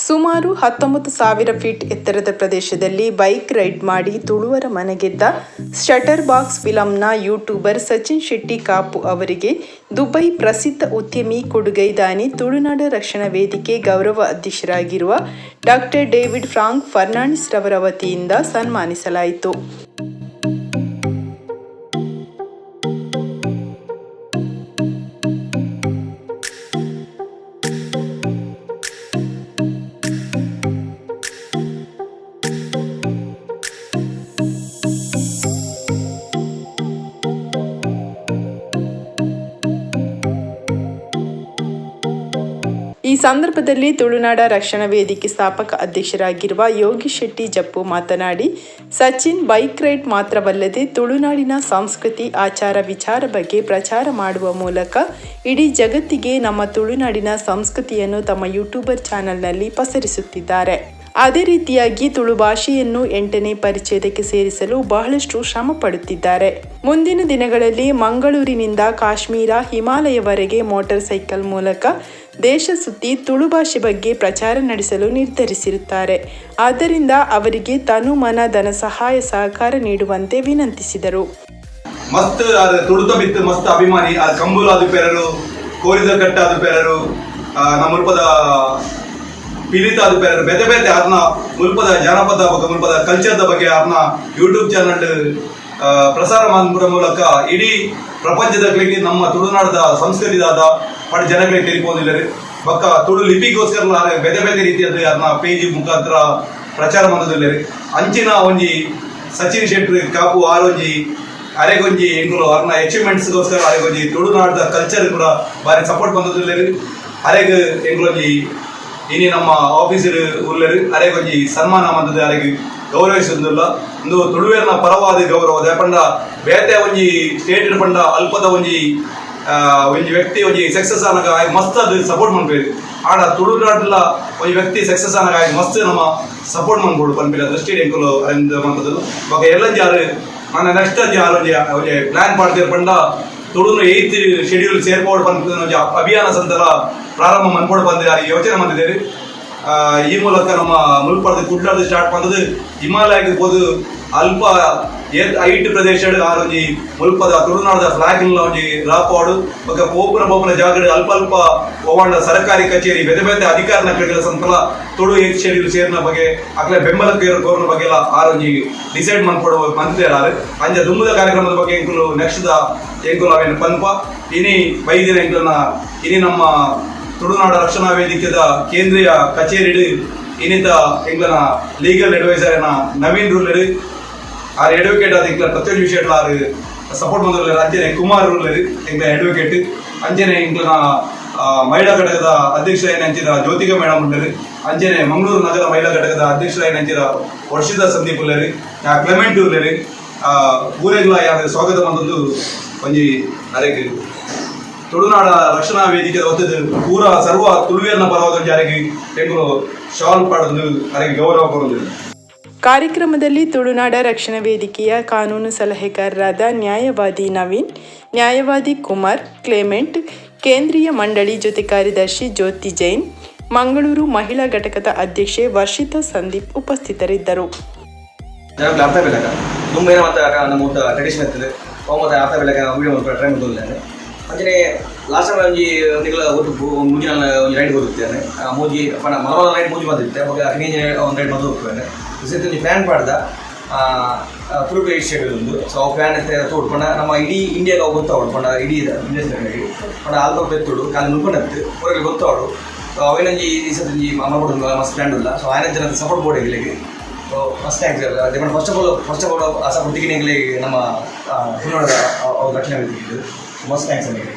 ಸುಮಾರು 19,000 ಫೀಟ್ ಎತ್ತರದ ಪ್ರದೇಶದಲ್ಲಿ ಬೈಕ್ ರೈಡ್ ಮಾಡಿ ತುಳುವರ ಮನಗೆದ್ದ ಶಟರ್ ಬಾಕ್ಸ್ ಫಿಲಂನ ಯೂಟ್ಯೂಬರ್ ಸಚಿನ್ ಶೆಟ್ಟಿ ಕಾಪು ಅವರಿಗೆ ದುಬೈ ಪ್ರಸಿದ್ಧ ಉದ್ಯಮಿ ಕೊಡುಗೈದಾನಿ ತುಳುನಾಡ ರಕ್ಷಣಾ ವೇದಿಕೆ ಗೌರವ ಅಧ್ಯಕ್ಷರಾಗಿರುವ ಡಾಕ್ಟರ್ ಡೇವಿಡ್ ಫ್ರಾಂಕ್ ಫರ್ನಾಂಡಿಸ್ ರವರ ವತಿಯಿಂದ ಸನ್ಮಾನಿಸಲಾಯಿತು. ಈ ಸಂದರ್ಭದಲ್ಲಿ ತುಳುನಾಡ ರಕ್ಷಣಾ ವೇದಿಕೆ ಸ್ಥಾಪಕ ಅಧ್ಯಕ್ಷರಾಗಿರುವ ಯೋಗೀಶ್ ಶೆಟ್ಟಿ ಜಪ್ಪು ಮಾತನಾಡಿ, ಸಚಿನ್ ಬೈಕ್ ರೈಡ್ ಮಾತ್ರವಲ್ಲದೆ ತುಳುನಾಡಿನ ಸಂಸ್ಕೃತಿ, ಆಚಾರ, ವಿಚಾರ ಬಗ್ಗೆ ಪ್ರಚಾರ ಮಾಡುವ ಮೂಲಕ ಇಡೀ ಜಗತ್ತಿಗೆ ನಮ್ಮ ತುಳುನಾಡಿನ ಸಂಸ್ಕೃತಿಯನ್ನು ತಮ್ಮ ಯೂಟ್ಯೂಬರ್ ಚಾನೆಲ್ನಲ್ಲಿ ಪಸರಿಸುತ್ತಿದ್ದಾರೆ. ಅದೇ ರೀತಿಯಾಗಿ ತುಳು ಭಾಷೆಯನ್ನು 8ನೇ ಪರಿಚ್ಛೇದಕ್ಕೆ ಸೇರಿಸಲು ಬಹಳಷ್ಟು ಶ್ರಮ ಪಡುತ್ತಿದ್ದಾರೆ. ಮುಂದಿನ ದಿನಗಳಲ್ಲಿ ಮಂಗಳೂರಿನಿಂದ ಕಾಶ್ಮೀರ, ಹಿಮಾಲಯವರೆಗೆ ಮೋಟಾರ್ ಸೈಕಲ್ ಮೂಲಕ ದೇಶ ಸುತ್ತಿ ತುಳು ಭಾಷೆ ಬಗ್ಗೆ ಪ್ರಚಾರ ನಡೆಸಲು ನಿರ್ಧರಿಸಿರುತ್ತಾರೆ. ಆದ್ದರಿಂದ ಅವರಿಗೆ ತನು ಮನ ಧನ ಸಹಾಯ ಸಹಕಾರ ನೀಡುವಂತೆ ವಿನಂತಿಸಿದರು. ಮಸ್ತ್ ತುಳುತ ಬಿತ್ತು ಮಸ್ತ್ ಅಭಿಮಾನಿ ಕಂಬೂಲ್ ಆದ ಪೇರರು, ಕೋರಿದ ಕಟ್ಟ ಆದ ಪೇರರು, ನಮ್ಮ ಮುಲ್ಪದ ಪಿಲಿತ ಆದ ಪೇರರು ಬೇತೆ ಬೇತೆ ಅದನ್ನ ಮುಲ್ಪದ ಜಾನಪದ ಬಗ್ಗೆ ಮುಲ್ಪದ ಕಲ್ಚರ್ದ ಬಗ್ಗೆ ಅದನ್ನ ಯೂಟ್ಯೂಬ್ ಚಾನಲ್ ಪ್ರಸಾರ ಮಾಡುವ ಮೂಲಕ ಇಡೀ ಪ್ರಪಂಚದಲ್ಲಿ ನಮ್ಮ ತುಳುನಾಡದ ಸಂಸ್ಕೃತಿದಾದ ಪಡ ಜನಗಳಿಗೆ ತಿಳಿಪೋದಿಲ್ಲರಿ. ಬಕ್ಕ ತುಳು ಲಿಪಿಗೋಸ್ಕರ ಬೇರೆ ಬೇರೆ ರೀತಿಯಲ್ಲಿ ಅದನ್ನ ಪೇಜ್ ಮುಖಾಂತರ ಪ್ರಚಾರ ಮಾಡೋದಿಲ್ಲರಿ. ಅಂಚಿನ ಒಂಜಿ ಸಚಿನ್ ಶೆಟ್ಟಿ ಕಾಪು ಆರೊಂಜಿ ಅರೆಗೊಂಜಿ ಎಂಗುಲು ಅವ್ರನ್ನ ಅಚೀವ್ಮೆಂಟ್ಸ್ಗೋಸ್ಕರ ಅರೆಗೊಂಜಿ ತುಳುನಾಡದ ಕಲ್ಚರ್ ಕೂಡ ಬಾರಿ ಸಪೋರ್ಟ್ ಬಂದದಿಲ್ಲರಿ. ಅರೆಗ್ ಎಂಗುಲೊಂಜಿ ಇನಿ ನಮ್ಮ ಆಫೀಸರ್ ಉಳ್ಳರು ಅರೆಗೊಂಜಿ ಸನ್ಮಾನ ಬಂದದ್ದು ಅರೆಗೆ ಗೌರವಿಸುವುದಿಲ್ಲ. ಒಂದು ತುಳುವೇರ್ನ ಪರವಾದ ಗೌರವ ಪಂಡ ಬೇತೆ ಒಂಜಿ ಸ್ಟೇಟ್ ಪಂಡ ಅಲ್ಪದ ಒಂಜಿ ವ್ಯಕ್ತಿ ಒಂಜಿ ಸಕ್ಸಸ್ ಆನಾಗ ಮಸ್ತ್ ಅದು ಸಪೋರ್ಟ್ ಮಾಡ್ಬೇಕು. ಆಡ ತುಳುನಾಡಲ್ಲ ಒಂಜಿ ವ್ಯಕ್ತಿ ಸಕ್ಸಸ್ ಆನಾಗ ಮಸ್ತ್ ನಮ್ಮ ಸಪೋರ್ಟ್ ಮಾಡ್ಬೋದು ಪನ್ಪಿಲ್ಲ ದೃಷ್ಟಿ ಎಂಕುಲು ಮಂತದ್ದು ಬೊಕ ಎಲ್ಲಂಜಿ ಆರು ನನ್ನ ನೆಕ್ಸ್ಟ್ ಅಂಜಿ ಆರೊಂಜಿ ಒಂಜಿ ಪ್ಲಾನ್ ಮಾಡ್ತೀರ್ ಪಂಡ ತುಳುನು 8th ಶೆಡ್ಯೂಲ್ ಸೇರ್ಪೋಡು ಪನ್ಪ ಒಂಜಿ ಅಭಿಯಾನ ಸಂತರ ಪ್ರಾರಂಭ ಮನ್ಪೋಡು ಬಂದು ಯೋಚನೆ ಮಾಡಿದ್ದೇವೆ. ಈ ಮೂಲಕ ನಮ್ಮ ಮುಲ್ಪದ ಕುಡ್ಲಾದ ಸ್ಟಾರ್ಟ್ ಬಂದದ್ದು ಹಿಮಾಲಯಕ್ಕೆ ಅಲ್ಪ ಹೈಟ್ ಪ್ರದೇಶ ಆರೊಂಜಿ ಮುಲ್ಪದ ತುಳುನಾಡದ ಫ್ಲಾಗ್ ಒಂಜಿ ರಾಪಾಡು ಬೊಕ ಪೋಪುನ ಜಾಗಡ್ ಅಲ್ಪ ಅಲ್ಪ ಹೋವಾಂಡ ಸರ್ಕಾರಿ ಕಚೇರಿ ಬೇತೆ ಬೇತೆ ಅಧಿಕಾರನ ಕಡೆಗಳ ಸಂತಲ ತುಳು 8th ಶೆಡ್ಯೂಲ್ ಸೇರಿನ ಬಗ್ಗೆ ಅಕ್ಲೆ ಬೆಂಬಲ ಕೋರ್ನ ಬಗ್ಗೆ ಎಲ್ಲ ಆರೊಂಜಿ ಡಿಸೈಡ್ ಮಾಡ್ಕೊಡುವ ಮಂತ್ರಿಯರಾರು ಅಂಜ ದುಮ್ಮದ ಕಾರ್ಯಕ್ರಮದ ಬಗ್ಗೆ ಎಂಕುಲು ನೆಕ್ಸ್ಟ್ ಎಂಕುಲು ಅವೇನು ಪನ್ಪ ಇನಿ ಬೈದಿನ ಎಂಕುಲನ ಇನಿ ನಮ್ಮ ತುಳುನಾಡ ರಕ್ಷಣಾ ವೇದಿಕೆದ ಕೇಂದ್ರೀಯ ಕಚೇರಿ ಇನ್ನಿತ ಎಂಗ್ಲನ ಲೀಗಲ್ ಅಡ್ವೈಸರ್ ನವೀನ್ ರೂಲರ್ ಆರ್ ಅಡ್ವೊಕೇಟ್ ಆದ ಎಂಗ್ಲ ಪ್ರತಿಯೊಂದು ವಿಷಯಗಳ ಸಪೋರ್ಟ್ ಬಂದಿರಲಿಲ್ಲ. ಅಂಜನೆ ಕುಮಾರ್ ರೂಲರ್ ಎಂಗ್ಲ ಅಡ್ವೊಕೇಟ್ ಅಂಜನೆ ಎಂಗ್ಲನ ಮಹಿಳಾ ಘಟಕದ ಅಧ್ಯಕ್ಷರಾಗಿ ಹಂಚಿದ ಜ್ಯೋತಿಕ ಮೇಡಮ್ ಉಳ್ಳರು, ಅಂಜನೆ ಮಂಗಳೂರು ನಗರ ಮಹಿಳಾ ಘಟಕದ ಅಧ್ಯಕ್ಷರಾಗಿ ಹಂಚಿದ ವರ್ಷಿತ ಸಂದೀಪ್ ಉಳ್ಳರು, ಕ್ಲೆಮೆಂಟ್ ಉಳ್ಳರು ಊರೆಗ್ಲ ಯಾರು ಸ್ವಾಗತ ಬಂದದ್ದು ಒಂಜಿ ಅರೆಗೆ ತುಳುನಾಡ ರಕ್ಷಣಾ ವೇದಿಕೆ ಒತ್ತದು ಪೂರ ಸರ್ವ ತುಳುವೇರ್ನ ಪರವಾದ ಜಾರಿಗೆ ಎಂಗುಲು ಶಾಲ್ ಪಡೆದು ಅದಕ್ಕೆ ಗೌರವ ಕೊಡುವುದು. ಕಾರ್ಯಕ್ರಮದಲ್ಲಿ ತುಳುನಾಡ ರಕ್ಷಣಾ ವೇದಿಕೆಯ ಕಾನೂನು ಸಲಹೆಗಾರರಾದ ನ್ಯಾಯವಾದಿ ನವೀನ್, ನ್ಯಾಯವಾದಿ ಕುಮಾರ್, ಕ್ಲೆಮೆಂಟ್, ಕೇಂದ್ರೀಯ ಮಂಡಳಿ ಜೊತೆ ಕಾರ್ಯದರ್ಶಿ ಜ್ಯೋತಿ ಜೈನ್, ಮಂಗಳೂರು ಮಹಿಳಾ ಘಟಕದ ಅಧ್ಯಕ್ಷೆ ವರ್ಷಿತಾ ಸಂದೀಪ್ ಉಪಸ್ಥಿತರಿದ್ದರು. ಅಂಚನೆ ಲಾಸ್ಟ್ ಟೈಮ್ ಒಂಜಿ ನಿಗಲ ಒಟ್ಟು ಮುಂಜಿನ ಒಂಜಿ ರೈಡ್ ಹೋಗಿರ್ತೇನೆ ಮೂಜಿ ಪಣ ಮಲವಾಳ ರೈಡ್ ಮೂಜಿ ಬಂದಿರುತ್ತೆ ಅವಾಗ ಅಗ್ನೇಂಜನೆ ಒಂದು ರೈಡ್ ಬಂದು ಹೋಗ್ತೇನೆ. ರೀಸೆಂಟ್ ಒಂಜಿ ಪ್ಲ್ಯಾನ್ ಮಾಡ್ದ ಥ್ರೂ ಟು 8 ಶೆಡ್ಯೂಲ್ ಒಂದು. ಸೊ ಅವು ಪ್ಲ್ಯಾನ್ ತೋಡ್ಕೊಂಡ ನಮ್ಮ ಇಡೀ ಇಂಡಿಯಾಗೆ ಅವು ಗೊತ್ತಾವಡು ಪಂಡ ಇಡೀ ಇಂಡಿಯಾ ಪಂಡ ಆಲ್ಬ ಬೆತ್ತೋಡು ಕಾಲು ನುಡ್ಕೊಂಡತ್ತು ಹೊರಗೆ ಗೊತ್ತಾವಡು. ಸೊ ಅವೇನೊಂಜಿ ಈ ಸತಿ ಮಲ್ಬೋದು ಮಸ್ತ್ ಪ್ಲ್ಯಾನ್ ಇಲ್ಲ. ಸೊ ఆయన ಜನ ಸಪೋರ್ಟ್ ಬೋರ್ಡ್ ಇಲ್ಲಿಗೆ. ಸೊ ಮಸ್ತ್ ಥ್ಯಾಂಕ್ಸ್ ಅದೇ ಫಸ್ಟ್ ಆಫ್ ಆಲ್ ಆ ಸಪೋರ್ಟ್ ತೆಗಿನಿಗೆ ನಮ್ಮ ತುಳುನಾಡದ ರಕ್ಷಣಾ ವೇದಿಕೆ ಮಸ್ತ್ ಥ್ಯಾಂಕ್ಸ್ ನನಗೆ.